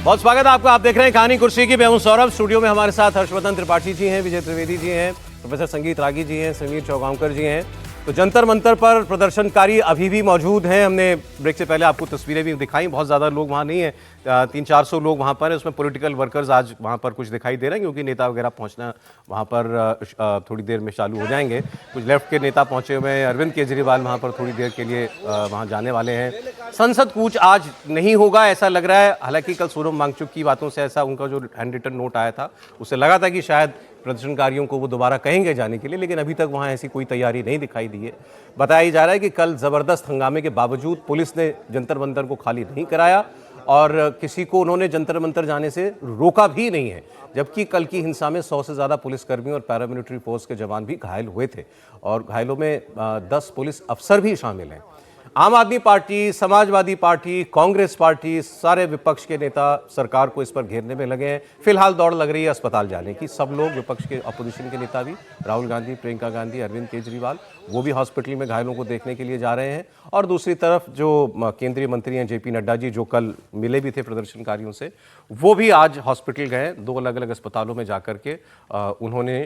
बहुत स्वागत है आपका। आप देख रहे हैं कहानी कुर्सी की। मैं हूं सौरभ। स्टूडियो में हमारे साथ हर्षवर्धन त्रिपाठी जी हैं, विजय त्रिवेदी जी हैं, प्रोफेसर संगीत रागी जी हैं, समीर चौगांवकर जी हैं। तो जंतर मंतर पर प्रदर्शनकारी अभी भी मौजूद हैं। हमने ब्रेक से पहले आपको तस्वीरें भी दिखाई। बहुत ज़्यादा लोग वहाँ नहीं हैं, 300-400 लोग वहाँ पर हैं। उसमें पॉलिटिकल वर्कर्स आज वहाँ पर कुछ दिखाई दे रहे हैं, क्योंकि नेता वगैरह पहुँचना वहाँ पर थोड़ी देर में चालू हो जाएंगे। कुछ लेफ्ट के नेता पहुँचे हुए हैं। अरविंद केजरीवाल वहाँ पर थोड़ी देर के लिए वहाँ जाने वाले हैं। संसद कूच आज नहीं होगा ऐसा लग रहा है। हालांकि कल सोनम वांगचुक की बातों से ऐसा, उनका जो हैंड रिटन नोट आया था उससे लगा था कि शायद प्रदर्शनकारियों को वो दोबारा कहेंगे जाने के लिए, लेकिन अभी तक वहाँ ऐसी कोई तैयारी नहीं दिखाई दी है। बताया जा रहा है कि कल ज़बरदस्त हंगामे के बावजूद पुलिस ने जंतर मंतर को खाली नहीं कराया और किसी को उन्होंने जंतर मंतर जाने से रोका भी नहीं है। जबकि कल की हिंसा में 100 से ज़्यादा पुलिसकर्मी और पैरामिलिट्री फोर्स के जवान भी घायल हुए थे और घायलों में 10 पुलिस अफसर भी शामिल हैं। आम आदमी party, Samajwadi party, Congress party, सारे विपक्ष के नेता सरकार को इस पर घेरने में लगे हैं। फिलहाल दौड़ लग रही है अस्पताल जाने की। सब लोग, विपक्ष के अपोजिशन के नेता भी, राहुल गांधी, प्रियंका गांधी, अरविंद केजरीवाल, वो भी हॉस्पिटल में घायलों को देखने के लिए जा रहे हैं। और दूसरी तरफ जो केंद्रीय मंत्री हैं जेपी नड्डा जी, जो कल मिले भी थे प्रदर्शनकारियों से, वो भी आज हॉस्पिटल गए। 2 अलग अलग अस्पतालों में जाकर के उन्होंने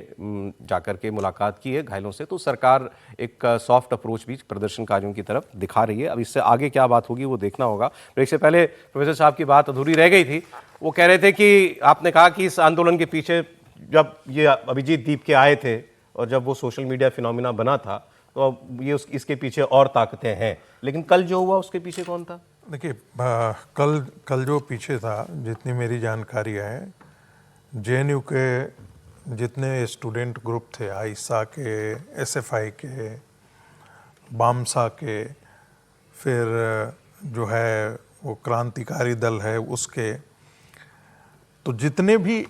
जाकर के मुलाकात की है घायलों से। तो सरकार एक सॉफ्ट अप्रोच भी प्रदर्शनकारियों की तरफ दिखा रही है। अब इससे आगे क्या बात होगी वो देखना होगा। ब्रेक से पहले प्रोफेसर साहब की बात अधूरी रह गई थी। वो कह रहे थे कि आपने कहा कि इस आंदोलन के पीछे जब ये अभिजीत दीप के आए थे और जब वो सोशल मीडिया फिनोमिना बना था, तो अब ये इसके पीछे और ताकतें हैं, लेकिन कल जो हुआ उसके पीछे कौन था? देखिए, कल जो पीछे था, जितनी मेरी जानकारी है, जेएनयू के जितने स्टूडेंट ग्रुप थे, आइसा के, एसएफआई के, बामसा के, फिर जो है वो क्रांतिकारी दल है उसके, तो जितने भी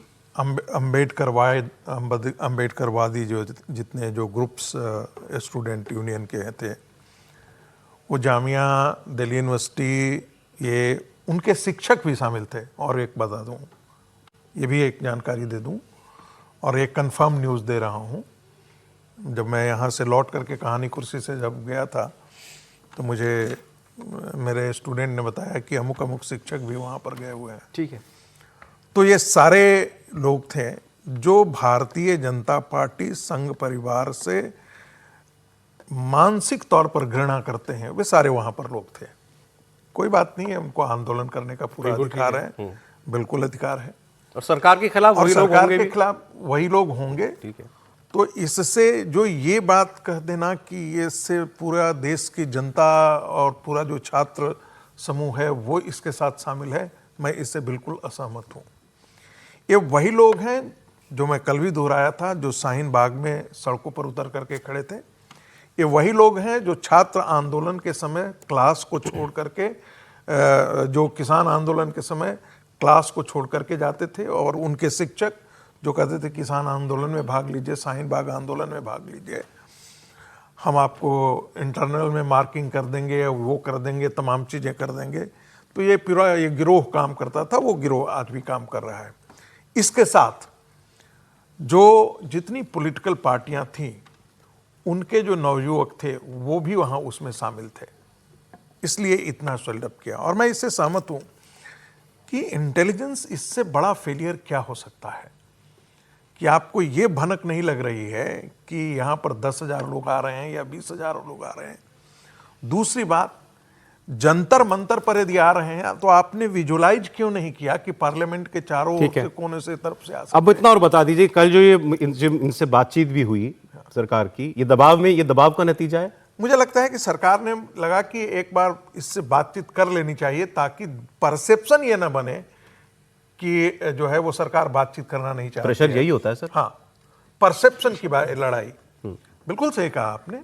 अम्बेडकरवादी जो जितने जो ग्रुप्स स्टूडेंट यूनियन के थे, वो जामिया दिल्ली यूनिवर्सिटी, ये उनके शिक्षक भी शामिल थे। और एक बता दूं, ये भी एक जानकारी दे दूं और एक कंफर्म न्यूज़ दे रहा हूं। जब मैं यहाँ से लौट करके कहानी कुर्सी से जब गया था, तो मुझे मेरे स्टूडेंट ने बताया कि अमुक शिक्षक भी वहाँ पर गए हुए हैं। ठीक है। तो ये सारे लोग थे जो भारतीय जनता पार्टी संघ परिवार से मानसिक तौर पर घृणा करते हैं, वे सारे वहां पर लोग थे। कोई बात नहीं है, उनको आंदोलन करने का पूरा अधिकार है, बिल्कुल अधिकार है। और सरकार के खिलाफ और वही लोग सरकार होंगे के भी। खिलाफ वही लोग होंगे। ठीक है। तो इससे जो ये बात कह देना कि ये इससे पूरा देश की जनता और पूरा जो छात्र समूह है वो इसके साथ शामिल है, मैं इससे बिल्कुल असहमत हूँ। ये वही लोग हैं जो मैं कल भी दोहराया था, जो शाहीन बाग में सड़कों पर उतर करके खड़े थे। ये वही लोग हैं जो छात्र आंदोलन के समय क्लास को छोड़ करके, जो किसान आंदोलन के समय क्लास को छोड़ करके जाते थे, और उनके शिक्षक जो कहते थे किसान आंदोलन में भाग लीजिए, शाहीन बाग आंदोलन में भाग लीजिए, हम आपको इंटरनल में मार्किंग कर देंगे, वो कर देंगे, तमाम चीज़ें कर देंगे। तो ये पूरा ये गिरोह काम करता था, वो गिरोह आज भी काम कर रहा है। इसके साथ जो जितनी पॉलिटिकल पार्टियां थीं, उनके जो नवयुवक थे वो भी वहाँ उसमें शामिल थे, इसलिए इतना स्वेल्डअप किया। और मैं इससे सहमत हूँ कि इंटेलिजेंस इससे बड़ा फेलियर क्या हो सकता है कि आपको ये भनक नहीं लग रही है कि यहाँ पर 10,000 लोग आ रहे हैं या 20,000 लोग आ रहे हैं। दूसरी बात, जंतर मंतर पर यदि आ रहे हैं तो आपने विजुलाइज क्यों नहीं किया कि पार्लियामेंट के चारों कोने से तरफ से आ सकते। अब इतना और बता दीजिए, कल जो ये इनसे बातचीत भी हुई सरकार की, ये दबाव का नतीजा है? मुझे लगता है कि सरकार ने लगा कि एक बार इससे बातचीत कर लेनी चाहिए, ताकि परसेप्शन ये ना बने कि जो है वो सरकार बातचीत करना नहीं चाहती। प्रेशर यही होता है सर। हाँ, परसेप्शन की लड़ाई। बिल्कुल सही कहा आपने।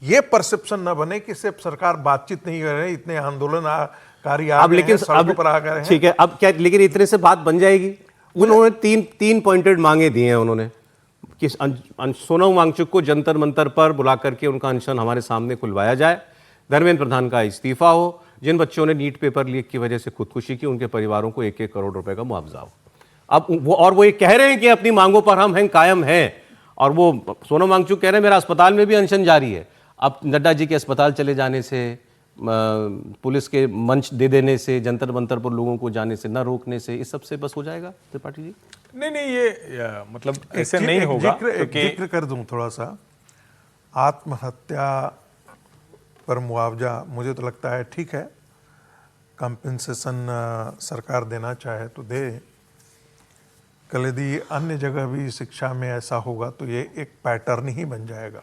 ये परसेप्शन ना बने कि सिर्फ सरकार बातचीत नहीं कर रही, इतने आंदोलनकारी आ गए हैं, सड़कों पर आ गए हैं। ठीक है, अब क्या, लेकिन इतने से बात बन जाएगी? उन्होंने तीन पॉइंटेड मांगे दिए हैं उन्होंने कि सोनम वांगचुक को जंतर मंतर पर बुला करके उनका अनशन हमारे सामने खुलवाया जाए, धर्मेंद्र प्रधान का इस्तीफा हो, जिन बच्चों ने नीट पेपर लीक की वजह से खुदकुशी की उनके परिवारों को 1-1 करोड़ रुपए का मुआवजा हो। अब वो ये कह रहे हैं कि अपनी मांगों पर हम हैं, कायम हैं। और वो सोनम वांगचुक कह रहे हैं मेरा अस्पताल में भी अनशन जारी है। अब नड्डा जी के अस्पताल चले जाने से, पुलिस के मंच दे देने से, जंतर मंतर पर लोगों को जाने से, न रोकने से, इस सब से बस हो जाएगा त्रिपाठी जी? नहीं, ये मतलब ऐसे नहीं होगा। जिक्र कर दूं थोड़ा सा, आत्महत्या पर मुआवजा मुझे तो लगता है ठीक है, कंपेंसेशन सरकार देना चाहे तो दे। कल यदि अन्य जगह भी शिक्षा में ऐसा होगा तो ये एक पैटर्न ही बन जाएगा।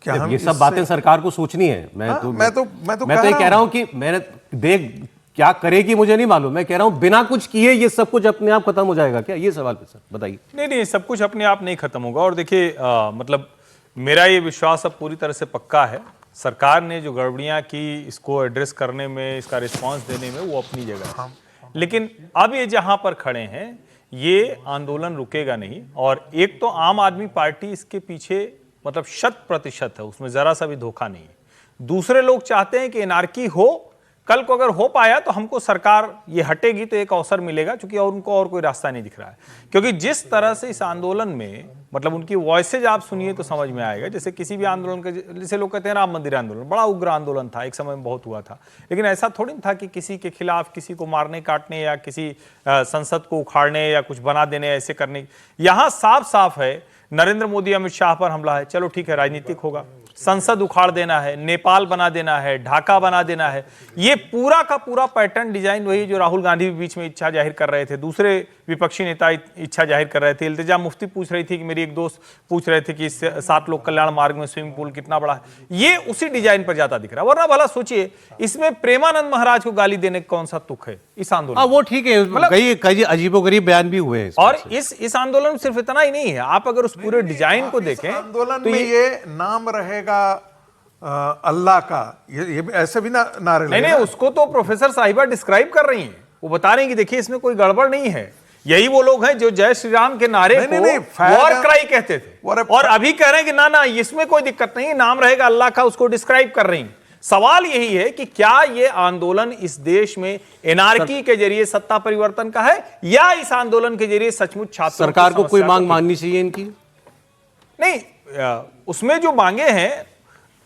क्या हम ये सब बातें सरकार को सोचनी है। मैं तो ये कह रहा हूं कि मैंने देख क्या करेगी मुझे नहीं मालूम, मैं कह रहा हूं बिना कुछ किए ये सब कुछ अपने आप खत्म हो जाएगा क्या? ये सवाल पे सर बताइए। नहीं, सब कुछ अपने आप नहीं खत्म होगा। और देखिए मतलब मेरा ये विश्वास अब पूरी तरह से पक्का है, सरकार ने जो गड़बड़ियां की इसको एड्रेस करने में, इसका रिस्पांस देने में, वो अपनी जगह है। लेकिन अब ये जहां पर खड़े हैं ये आंदोलन रुकेगा नहीं। और एक तो आम आदमी पार्टी इसके पीछे मतलब 100% है, उसमें जरा सा भी धोखा नहीं है। दूसरे लोग चाहते हैं कि एनार्की हो, कल को अगर हो पाया तो हमको सरकार ये हटेगी तो एक अवसर मिलेगा, क्योंकि और उनको और कोई रास्ता नहीं दिख रहा है। क्योंकि जिस तरह से इस आंदोलन में मतलब उनकी वॉइसेज आप सुनिए तो समझ में आएगा। जैसे किसी भी आंदोलन का, जैसे लोग कहते हैं राम मंदिर आंदोलन बड़ा उग्र आंदोलन था, एक समय में बहुत हुआ था, लेकिन ऐसा थोड़ी था कि किसी के खिलाफ किसी को मारने काटने या किसी संसद को उखाड़ने या कुछ बना देने ऐसे करने। यहां साफ साफ है नरेंद्र मोदी अमित शाह पर हमला है, चलो ठीक है राजनीतिक होगा, संसद उखाड़ देना है, नेपाल बना देना है, ढाका बना देना है, ये पूरा का पूरा पैटर्न डिजाइन वही जो राहुल गांधी बीच में इच्छा जाहिर कर रहे थे, दूसरे विपक्षी नेता इच्छा जाहिर कर रहे थे। इल्तिजा मुफ्ती पूछ रही थी कि मेरी एक दोस्त पूछ रहे थे कि इस 7 लोक कल्याण मार्ग में स्विमिंग पूल कितना बड़ा है, ये उसी डिजाइन पर जाता दिख रहा है। वरना भला सोचिए इसमें प्रेमानंद महाराज को गाली देने का कौन सा तुक है इस आंदोलन? वो ठीक है, मतलब कई अजीबोगरीब बयान भी हुए हैं। और इस आंदोलन में सिर्फ इतना ही नहीं है, आप अगर उस पूरे डिजाइन को देखें आंदोलन में ये नाम रहेगा अल्लाह का, ये ऐसे भी नारे नहीं, उसको तो प्रोफेसर साहिबा डिस्क्राइब कर रही हैं, वो बता रही हैं कि देखिए इसमें कोई गड़बड़ नहीं है। यही वो लोग हैं जो जय श्री राम के नारे को वॉर क्राई कहते थे और अभी कह रहे हैं कि ना इसमें कोई दिक्कत नहीं, नाम रहेगा अल्लाह का, उसको डिस्क्राइब कर रही हैं। सवाल यही है कि क्या ये आंदोलन इस देश में एनआरकी के जरिए सत्ता परिवर्तन का है या इस आंदोलन के जरिए सचमुच छात्रों सरकार को कोई मांग माननी चाहिए इनकी? नहीं, उसमें जो मांगे हैं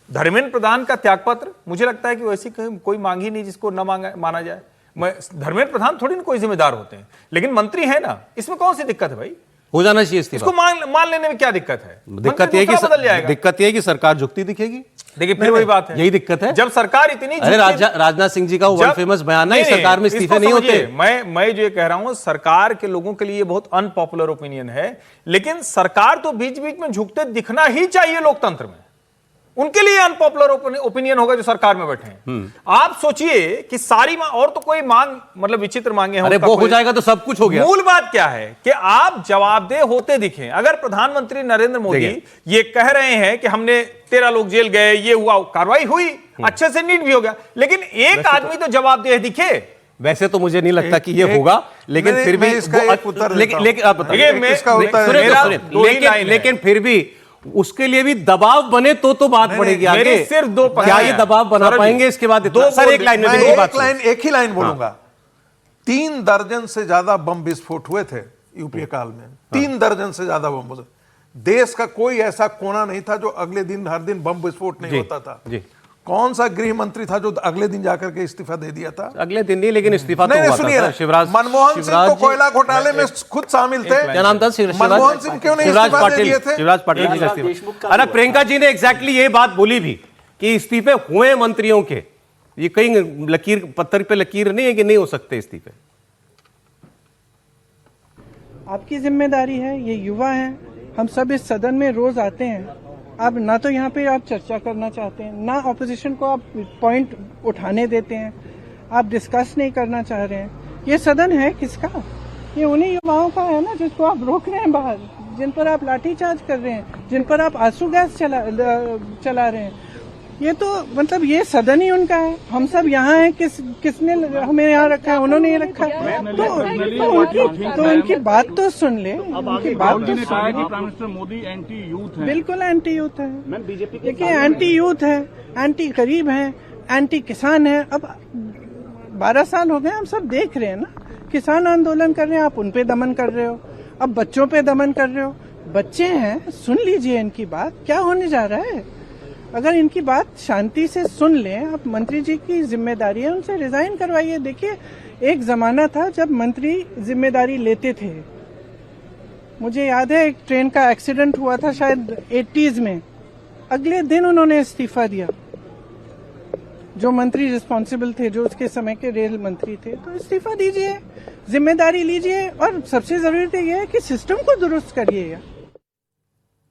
धर्मेंद्र प्रधान का त्यागपत्र, मुझे लगता है कि वैसी कोई मांग ही नहीं जिसको न माना जाए। धर्मेंद्र प्रधान थोड़ी ना कोई जिम्मेदार होते हैं, लेकिन मंत्री है ना, इसमें कौन सी दिक्कत है भाई? हो जाना चाहिए इस्तीफा। इसको मान लेने में क्या दिक्कत है? दिक्कत यह है कि सरकार झुकती दिखेगी। देखिए फिर वही बात है, यही दिक्कत है। जब सरकार इतनी, अरे राजनाथ सिंह जी का वर्ल्ड फेमस बयान है, सरकार में इस्तीफे नहीं होते। मैं जो कह रहा हूं, सरकार के लोगों के लिए बहुत अनपॉपुलर ओपिनियन है, लेकिन सरकार तो बीच बीच में झुकते दिखना ही चाहिए लोकतंत्र में। उनके लिए अनपॉपुलर ओपिनियन होगा जो सरकार में बैठे हैं। आप सोचिए कि सारी और तो कोई मांग मतलब विचित्र मांगे हैं, अरे वो हो जाएगा तो सब कुछ हो गया। मूल बात क्या है कि आप जवाबदेह होते दिखें। अगर प्रधानमंत्री नरेंद्र मोदी ये कह रहे हैं कि हमने 13 लोग जेल गए, ये हुआ, कार्रवाई हुई, अच्छे से नीट भी हो गया, लेकिन एक आदमी तो जवाबदेह दिखे। वैसे तो मुझे नहीं लगता कि ये होगा, लेकिन फिर भी लेकिन फिर भी उसके लिए भी दबाव बने तो बात पड़ेगी आगे। सिर्फ 2 क्या ये दबाव बना पाएंगे इसके बाद? सर एक ही लाइन बोलूंगा। 3 दर्जन से ज्यादा बम विस्फोट हुए थे यूपीए काल में, 3 दर्जन से ज्यादा बम। देश का कोई ऐसा कोना नहीं था जो अगले दिन हर दिन बम विस्फोट नहीं होता था। कौन सा गृह मंत्री था जो अगले दिन जाकर के इस्तीफा दे दिया था? अगले दिन नहीं, लेकिन इस्तीफा तो हुआ था। शिवराज मनमोहन सिंह तो कोयला घोटाले में खुद शामिल थे। क्या नाम था? मनमोहन सिंह क्यों नहीं इस्तीफा दे दिए थे? शिवराज पाटिल जी का इस्तीफा। अरे प्रियंका जी ने एग्जैक्टली ये बात बोली भी कि इस्तीफे हुए मंत्रियों के, ये कहीं लकीर पत्थर पे लकीर नहीं है कि नहीं हो सकते इस्तीफे। आपकी जिम्मेदारी है, ये युवा हैं, हम सब इस सदन में रोज आते हैं। आप ना तो यहाँ पे आप चर्चा करना चाहते हैं, ना ऑपोजिशन को आप पॉइंट उठाने देते हैं, आप डिस्कस नहीं करना चाह रहे हैं। ये सदन है किसका? ये उन्हीं युवाओं का है ना जिसको आप रोक रहे हैं बाहर, जिन पर आप लाठीचार्ज कर रहे हैं, जिन पर आप आंसू गैस चला रहे हैं। ये तो मतलब ये सदन ही उनका है, हम सब यहाँ हैं। किसने हमें यहाँ रखा है? उन्होंने ये रखा है। तो उनकी बात तो सुन ले, उनकी बात तो सुन। Prime minister Modi anti youth है। बिल्कुल एंटी यूथ है। देखिए एंटी यूथ है, एंटी गरीब है, एंटी किसान है। अब 12 साल हो गए, हम सब देख रहे हैं ना, किसान आंदोलन कर रहे हैं, आप उन पे दमन कर रहे हो। अब बच्चों पे दमन कर रहे हो। बच्चे हैं, सुन लीजिए इनकी बात, क्या होने जा रहा है। अगर इनकी बात शांति से सुन लें, आप मंत्री जी की जिम्मेदारी है, उनसे रिजाइन करवाइए। देखिए, एक जमाना था जब मंत्री जिम्मेदारी लेते थे। मुझे याद है एक ट्रेन का एक्सीडेंट हुआ था शायद 80s में, अगले दिन उन्होंने इस्तीफा दिया। जो मंत्री रिस्पॉन्सिबल थे, जो उसके समय के रेल मंत्री थे, तो इस्तीफा दीजिए, जिम्मेदारी लीजिए, और सबसे जरूरी तो यह है कि सिस्टम को दुरुस्त करिएगा।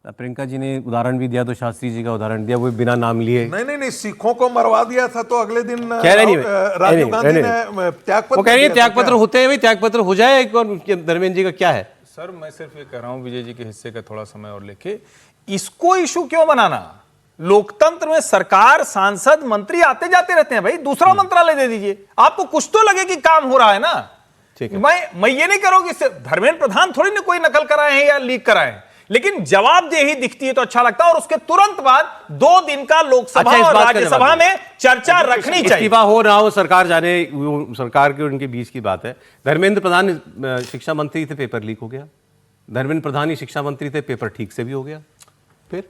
प्रियंका जी ने उदाहरण भी दिया, तो शास्त्री जी का उदाहरण दिया, वो बिना नाम लिए। नहीं, सिखों को मरवा दिया था तो अगले दिन कह रहे नहीं, राजीव गांधी ने त्यागपत्र, वो कह रही है त्यागपत्र होते हैं, त्यागपत्र हो जाए। एक और धर्मेंद्र जी का क्या है? सर मैं सिर्फ ये कह रहा हूं, विजय जी के हिस्से का थोड़ा समय और लेके, इसको इशू क्यों बनाना? लोकतंत्र में सरकार, सांसद, मंत्री आते जाते रहते हैं भाई, दूसरा मंत्रालय दे दीजिए। आपको कुछ तो लगे कि काम हो रहा है ना। ठीक है। मैं ये नहीं कह रहा हूं कि धर्मेंद्र प्रधान थोड़ी ना कोई नकल कराए हैं या लीक कराए हैं, लेकिन जवाबदेही दिखती है तो अच्छा लगता है। और उसके तुरंत बाद 2 दिन का लोकसभा और राज्यसभा में चर्चा रखनी चाहिए। इस्तीफा हो रहा हो, सरकार जाने, सरकार के उनके बीच की बात है। धर्मेंद्र प्रधान शिक्षा मंत्री थे, पेपर लीक हो गया। धर्मेंद्र प्रधान ही शिक्षा मंत्री थे, पेपर ठीक से भी हो गया। फिर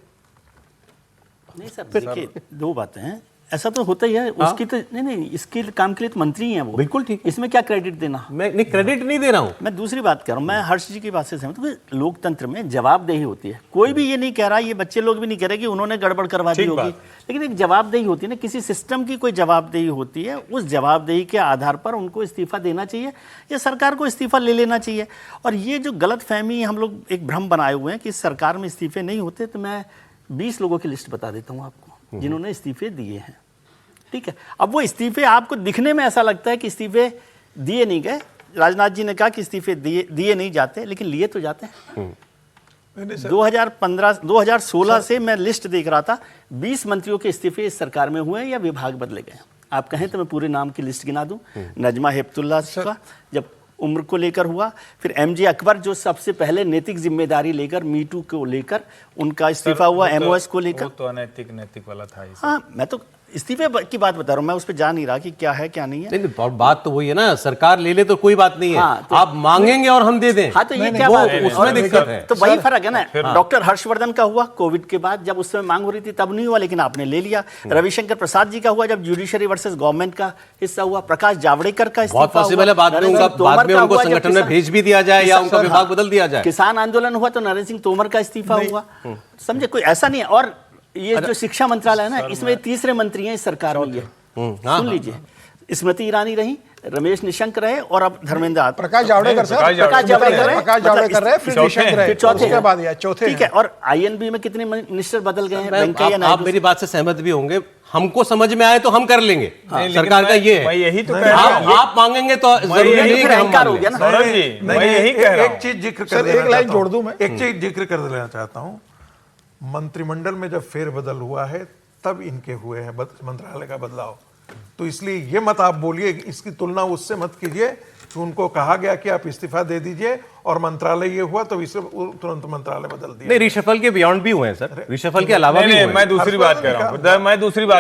नहीं सर, देखिए 2 बातें हैं। ऐसा तो होता ही है। उसकी तो नहीं, इसके काम के लिए तो मंत्री ही हैं वो। बिल्कुल ठीक। इसमें क्या क्रेडिट देना? मैं नहीं, क्रेडिट नहीं दे रहा हूं। मैं दूसरी बात कर रहा हूँ। मैं हर्ष जी की बात से सहमत हूँ। लोकतंत्र में जवाबदेही होती है। कोई भी ये नहीं कह रहा, ये बच्चे लोग भी नहीं कह रहे कि उन्होंने गड़बड़ करवा दी होगी, लेकिन एक जवाबदेही होती है ना, किसी सिस्टम की कोई जवाबदेही होती है। उस जवाबदेही के आधार पर उनको इस्तीफा देना चाहिए या सरकार को इस्तीफा ले लेना चाहिए। और ये जो गलत फहमी हम लोग एक भ्रम बनाए हुए हैं कि सरकार में इस्तीफे नहीं होते, तो मैं 20 लोगों की लिस्ट बता देता हूँ आपको जिन्होंने इस्तीफे दिए हैं। ठीक है, अब वो इस्तीफे आपको दिखने में ऐसा लगता है कि इस्तीफे दिए नहीं गए। राजनाथ जी ने कहा कि इस्तीफे दिए नहीं जाते, लेकिन लिए तो जाते हैं। 2016 से मैं लिस्ट देख रहा था, 20 मंत्रियों के इस्तीफे इस सरकार में हुए हैं या विभाग बदले गए। आप कहें तो मैं पूरे नाम की लिस्ट गिना दूं। नजमा हेपतुल्ला का जब उम्र को लेकर हुआ, फिर MJ अकबर जो सबसे पहले नैतिक जिम्मेदारी लेकर मीटू को लेकर उनका इस्तीफा हुआ, MOS को लेकर। तो अनैतिक नैतिक वाला था। हाँ, मैं तो इस्तीफे की बात बता रहा हूँ, मैं उस पर जा नहीं रहा कि क्या है क्या नहीं है। नहीं, और बात तो वही है ना, सरकार ले ले तो कोई बात नहीं है। हाँ, तो आप मांगेंगे और हम दे दें। हाँ, तो ये क्या बात है? उसमें दिक्कत है। तो वही फर्क है ना। डॉक्टर हर्षवर्धन का हुआ कोविड के बाद, जब उस समय मांग हो रही थी तब नहीं हुआ, लेकिन आपने ले लिया। रविशंकर प्रसाद जी का हुआ जब जुडिशरी वर्सेस गवर्नमेंट का हिस्सा हुआ। प्रकाश जावड़ेकर का इस्तीफा बहुत पॉसिबल है बाद में उनको संगठन में भेज भी दिया जाए या उनका विभाग बदल दिया जाए। किसान आंदोलन हुआ तो नरेंद्र सिंह तोमर का इस्तीफा हुआ। समझे, कोई ऐसा नहीं है। और ये जो शिक्षा मंत्रालय है ना, इसमें तीसरे मंत्री हैं इस सरकार में। ये सुन लीजिए, स्मृति ईरानी रही, रमेश निशंक रहे, और अब धर्मेंद्र प्रकाश जावड़ेकर रहे, फिर निशंक रहे, चौथे उसके बाद ये चौथे। ठीक है। और INB में कितने मिनिस्टर बदल गए हैं? वेंकैया आप नायडू। मेरी बात से सहमत भी होंगे, हमको समझ में आए तो हम कर लेंगे। सरकार का ये मैं है, यही तो कह रहा हूं। आप मांगेंगे तो जरूरी नहीं कि हम अहंकार हो मान गया लें। ना। सौरभ जी, मैं यही कह रहा हूं। एक चीज जिक्र सर, कर देना एक लाइन चाहता हूं। जोड़ दूं मैं। एक चीज जिक्र कर देना चाहता हूं। मंत्रिमंडल में जब फेरबदल हुआ है तब इनके हुए हैं मंत्रालय का बदलाव। तो इसलिए ये मत आप बोलिए, इसकी तुलना उससे मत कीजिए कि उनको कहा गया कि आप इस्तीफा दे दीजिए और मंत्रालय ये हुआ तो इसे तुरंत मंत्रालय बदल दिया। नहीं, रिशफल के बियॉन्ड भी हुए हैं सर, रिशफल के अलावा भी हुए हैं। मैं दूसरी बात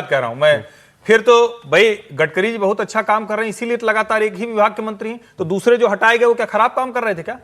कह रहा हूं। मैं फिर तो भाई गडकरी जी बहुत अच्छा काम कर रहे हैं, इसीलिए तो लगातार एक ही विभाग के मंत्री हैं। तो दूसरे जो हटाए गए वो क्या खराब काम कर रहे थे क्या?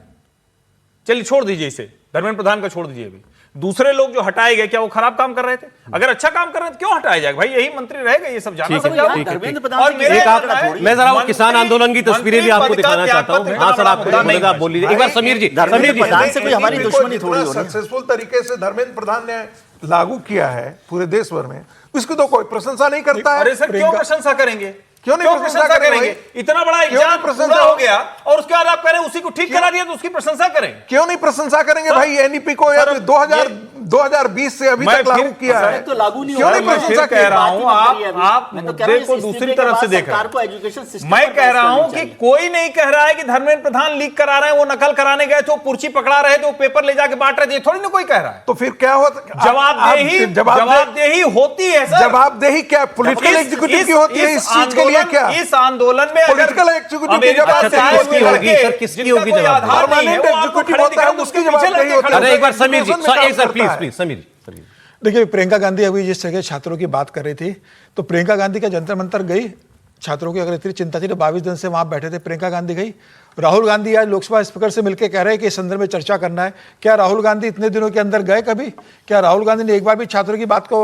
चलिए छोड़ दीजिए इसे, धर्मेंद्र प्रधान का छोड़ दीजिए। अभी दूसरे लोग जो हटाए गए क्या वो खराब काम कर रहे थे? अगर अच्छा काम कर रहे थे क्यों हटाया जाएगा? भाई यही मंत्री रहेगा, ये सब जाना समझाओ। धर्मेंद्र प्रधान और मेरा एक मानना है, आप, मैं जरा वो किसान आंदोलन की तस्वीरें भी आपको मंत्री पद का दिखाना चाहता हूँ। त्यागपत्र हाँ सर, आपको नहीं आप बोल लीजिए एक बार। समीर जी, प्रधान से कोई हमारी दुश्मनी थोड़ी हो रही है। सक्सेसफुल तरीके से धर्मेंद्र प्रधान ने लागू किया है पूरे देश भर में, उसकी तो कोई प्रशंसा नहीं करता है। अरे सर क्यों प्रशंसा करेंगे? क्यों नहीं प्रशंसा करेंगे? इतना बड़ा एग्जाम पूरा हो गया और उसके बाद आप कह रहे हैं उसी को ठीक करा दिया तो उसकी प्रशंसा करें। क्यों नहीं प्रशंसा करेंगे भाई? NEP को या 2020 से अभी तक लागू किया है, तो लागू नहीं क्यों हो नहीं रहा? प्रशंसा कह रहा हूं आप मैं तो कह मुद्दे रहा हूं, को इस दूसरी इस्तीफे के तरफ से बाद देख रहे सरकार को हैं। एजुकेशन सिस्टम मैं पर कह रहा बहस हूं करनी कि चाहिए। कोई नहीं कह रहा है कि धर्मेंद्र प्रधान लीक करा रहे हैं, वो नकल कराने गए थे, वो पर्ची पकड़ा रहे थे, वो पेपर ले जाके बांट रहे थे, थोड़ी ना कोई कह रहा है। तो फिर क्या होता? जवाबदेही होती है सर। जवाबदेही क्या पॉलिटिकल एग्जीक्यूटिव की होती है इस चीज के लिए? क्या इस आंदोलन में पॉलिटिकल एग्जीक्यूटिव की जवाबदेही किसकी होगी सर? किसकी होगी जवाबदेही? परमानेंट एग्जीक्यूटिव होता है, उसकी जवाबदेही होती है। अरे एक बार समीर जी, एक सर प्लीज समीर जी। देखिए, प्रियंका गांधी अभी जिस जगह छात्रों की बात कर रही थी, तो प्रियंका गांधी का जंतर मंतर गई छात्रों की अगर इतनी चिंता थी तो 22 दिन से वहां बैठे थे। प्रियंका गांधी गई, राहुल गांधी आज लोकसभा स्पीकर से मिलकर कह रहे हैं कि इस संदर्भ में चर्चा करना है। क्या राहुल गांधी इतने दिनों के अंदर गए कभी? क्या राहुल गांधी ने एक बार भी छात्रों की बात को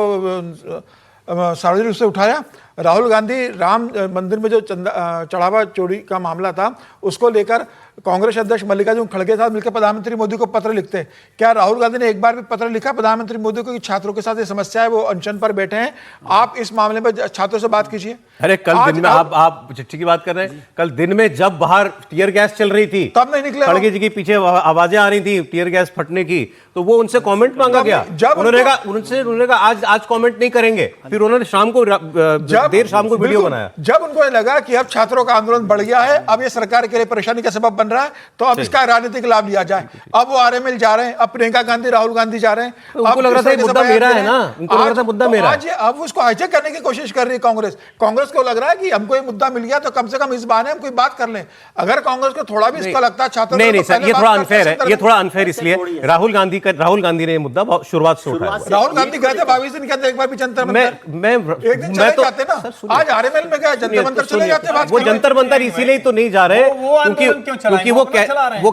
सार्वजनिक रूप से उठाया? राहुल गांधी राम मंदिर में जो चढ़ावा चोरी का मामला था उसको लेकर कांग्रेस अध्यक्ष मल्लिकार्जुन खड़गे के साथ मिलकर प्रधानमंत्री मोदी को पत्र लिखते हैं। क्या राहुल गांधी ने एक बार भी पत्र लिखा प्रधानमंत्री मोदी को कि छात्रों के साथ ये समस्या है, वो अनशन पर बैठे हैं, आप इस मामले में छात्रों से बात कीजिए? अरे कल दिन में आप चिट्ठी की बात कर रहे हैं, कल दिन में जब बाहर टियर गैस चल रही थी तब नहीं निकले। खड़गे जी के पीछे आवाजें आ रही थी टियर गैस फटने की, तो वो उनसे कमेंट मांगा गया। उन्होंने कहा आज कमेंट नहीं करेंगे। फिर उन्होंने शाम को देर शाम को वीडियो बनाया। जब उनको लगा कि अब छात्रों का आंदोलन बढ़ गया है, अब ये सरकार के लिए परेशानी का सबब बन रहा है, तो अब इसका राजनीतिक लाभ लिया जाए। अब वो आरएमएल जा रहे हैं, अब प्रियंका गांधी राहुल गांधी जा रहे हैं। उनको लग रहा था मुद्दा मेरा है ना, उनको लग रहा था मुद्दा मेरा है। अब उसको हाईजैक करने की कोशिश कर रही है कांग्रेस को लग रहा है कि हमको ये मुद्दा मिल गया तो कम से कम इस बहाने हम कोई बात कर लें। अगर कांग्रेस को थोड़ा भी इसका लगता है छात्रों नहीं सर, ये थोड़ा अनफेयर है, ये थोड़ा अनफेयर इसलिए राहुल गांधी ने मुद्दा शुरुआत से उठाया। राहुल गांधी गए थे 22 दिन के अंदर एक बार भी जंतर मंतर, एक दिन चले जाते ना। आज आरएमएल में गए, जंतर मंतर चले जाते। वो जंतर मंतर इसीलिए तो नहीं जा रहे क्योंकि वो कह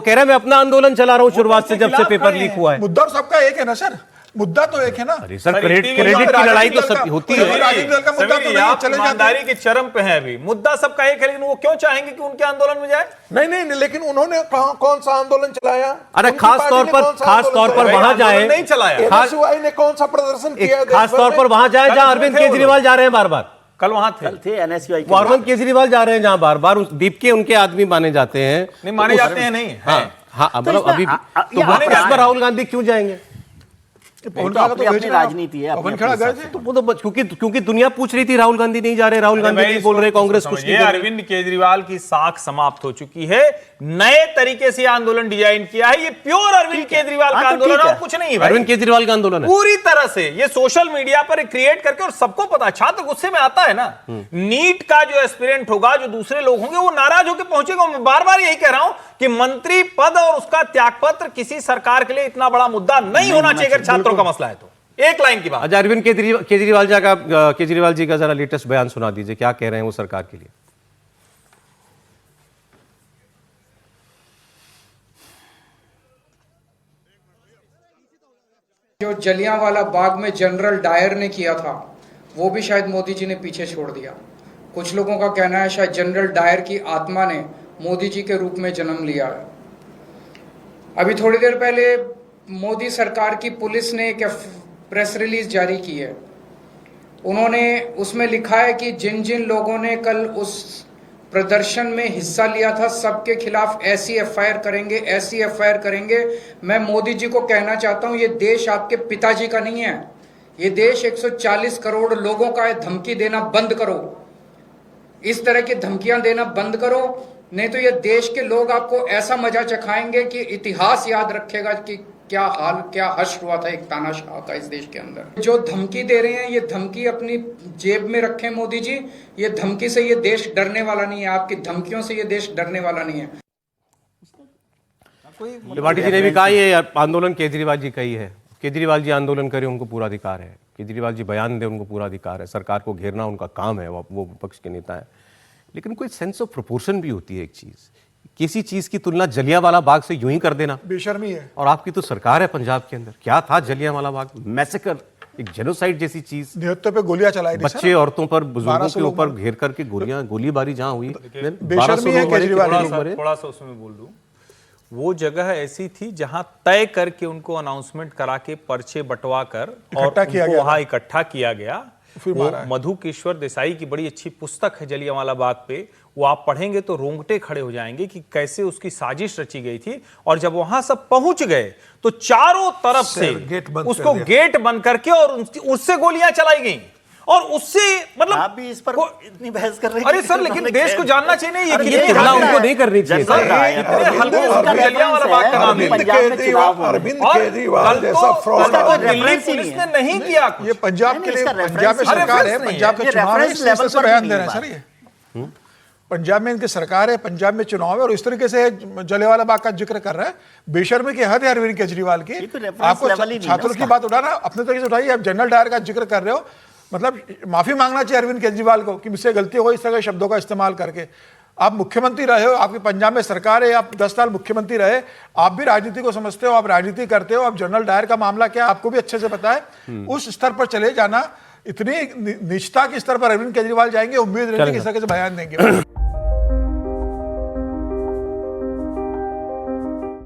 रहे हैं मैं अपना आंदोलन चला रहा हूं शुरुआत से, जब से पेपर लीक हुआ है। मुद्दा सबका एक है ना सर, मुद्दा तो एक है ना। अरे सर क्रेडिट की लड़ाई तो सब होती है। ईमानदारी के चरम पे है अभी, मुद्दा सबका एक है, लेकिन वो क्यों चाहेंगे कि उनके आंदोलन में जाए? नहीं, लेकिन उन्होंने कौन सा आंदोलन चलाया? अरे खास तौर पर वहां जाए, नहीं चलाया। एनएसयूआई ने कौन सा प्रदर्शन किया? खास तौर पर वहां जाए जहां अरविंद केजरीवाल जा रहे हैं बार-बार। कल वहां थे एनएसयूआई वो अरविंद केजरीवाल जा रहे हैं जहां बार-बार दीप के उनके आदमी माने जाते हैं। नहीं माने जाते हैं, नहीं। हाँ मतलब अभी तो राहुल गांधी क्यों जाएंगे? अपनी राजनीति है। पवन खेड़ा गए थे तो वो तो क्योंकि दुनिया पूछ रही थी राहुल गांधी नहीं जा रहे, राहुल गांधी नहीं बोल रहे, कांग्रेस कुछ नहीं। अरविंद केजरीवाल की साख समाप्त हो चुकी है, नए तरीके से आंदोलन डिजाइन किया है। ये प्योर अरविंद केजरीवाल का आंदोलन है, कुछ नहीं है। अरविंद केजरीवाल का आंदोलन है पूरी तरह से। ये सोशल मीडिया पर क्रिएट करके, और सबको पता, छात्र गुस्से में आता है ना। नीट का जो एस्पिरेंट होगा, जो दूसरे लोग होंगे, वो नाराज होकर पहुंचेगा। मैं बार बार यही कह रहा हूं कि मंत्री पद और उसका त्यागपत्र किसी सरकार के लिए इतना बड़ा मुद्दा नहीं होना चाहिए अगर छात्रों का मसला है तो। एक लाइन की बात। अच्छा, अरविंद केजरीवाल जी का जरा लेटेस्ट बयान सुना दीजिए, क्या कह रहे हैं वो सरकार के लिए। जो जलियांवाला बाग में जनरल डायर ने किया था, वो भी शायद मोदी जी ने पीछे छोड़ दिया। कुछ लोगों का कहना है शायद जनरल डायर की आत्मा ने मोदी जी के रूप में जन्म लिया है। अभी थोड़ी देर पहले मोदी सरकार की पुलिस ने एक प्रेस रिलीज जारी की है। उन्होंने उसमें लिखा है कि जिन जिन लोगों ने कल उस प्रदर्शन में हिस्सा लिया था, सबके खिलाफ ऐसी एफआईआर करेंगे, ऐसी एफआईआर करेंगे। मैं मोदी जी को कहना चाहता हूं, ये देश आपके पिताजी का नहीं है, ये देश 140 करोड़ लोगों का है। धमकी देना बंद करो, इस तरह की धमकियां देना बंद करो, नहीं तो ये देश के लोग आपको ऐसा मजा चखाएंगे कि इतिहास याद रखेगा कि क्या हाल, क्या हश्र हुआ था एक तानाशाह का इस देश के अंदर। जो धमकी दे रहे हैं, ये धमकी अपनी जेब में रखें मोदी जी। ये धमकी से ये देश डरने वाला नहीं है, आपकी धमकियों से ये देश डरने वाला नहीं है। त्रिपाठी जी ने भी कहा ये आंदोलन केजरीवाल जी का ही है। केजरीवाल जी आंदोलन करें, उनको पूरा अधिकार है। केजरीवाल जी बयान दें, उनको पूरा अधिकार है। सरकार को घेरना उनका काम है, वो विपक्ष के नेता है। लेकिन कोई सेंस ऑफ प्रोपोर्शन भी होती है। एक चीज, किसी चीज की तुलना जलियांवाला बाग से यूं ही कर देना बेशर्मी है। और आपकी तो सरकार है पंजाब के अंदर, क्या था जलियांवाला बाग मैसेकर, एक जेनोसाइड जैसी चीज। निहत्तों पे गोलियां चलाई थी, बच्चे औरतों पर, बुजुर्गों के ऊपर घेर करके गोलीबारी जहां हुई। बेशर्मी है केजरीवाल। थोड़ा सा उसमें बोल दूं, वो जगह ऐसी थी जहां तय करके उनको अनाउंसमेंट करा के पर्चे बंटवा कर और वहां इकट्ठा किया गया। वो मधु किश्वर देसाई की बड़ी अच्छी पुस्तक है जलियांवाला बाग पे, वो आप पढ़ेंगे तो रोंगटे खड़े हो जाएंगे कि कैसे उसकी साजिश रची गई थी। और जब वहां सब पहुंच गए तो चारों तरफ से उसको गेट बंद करके और उससे गोलियां चलाई गई। और उससे मतलब आप भी इस पर इतनी बहस कर रहे हैं। अरे सर, लेकिन देश को जानना चाहिए नहीं, ये तुलना उनको नहीं करनी चाहिए। अरविंद केजरीवाल जैसा फ्रॉड पुलिस ने नहीं किया। ये पंजाब के लिए, पंजाब में सरकार है, पंजाब का चुनाव है, इस लेवल से बयान दे रहे हैं सर। ये पंजाब में इनकी सरकार है, पंजाब में चुनाव है और इस तरीके से जलियांवाला बाग का जिक्र कर रहा है। बेशर्मी की हद है अरविंद केजरीवाल की। आपको छात्रों की बात उठाना अपने तरीके से उठाइए। आप जनरल डायर का जिक्र कर रहे हो, मतलब माफी मांगना चाहिए अरविंद केजरीवाल को कि मुझसे गलती हो गई इस तरह के शब्दों का इस्तेमाल करके। आप मुख्यमंत्री रहे हो, आपकी पंजाब में सरकार है, आप 10 साल मुख्यमंत्री रहे, आप भी राजनीति को समझते हो, आप राजनीति करते हो, आप जनरल डायर का मामला क्या आपको भी अच्छे से पता है। उस स्तर पर चले जाना, इतनी नीचता के स्तर पर अरविंद केजरीवाल जाएंगे, उम्मीद नहीं थी कि इस तरह से बयान देंगे।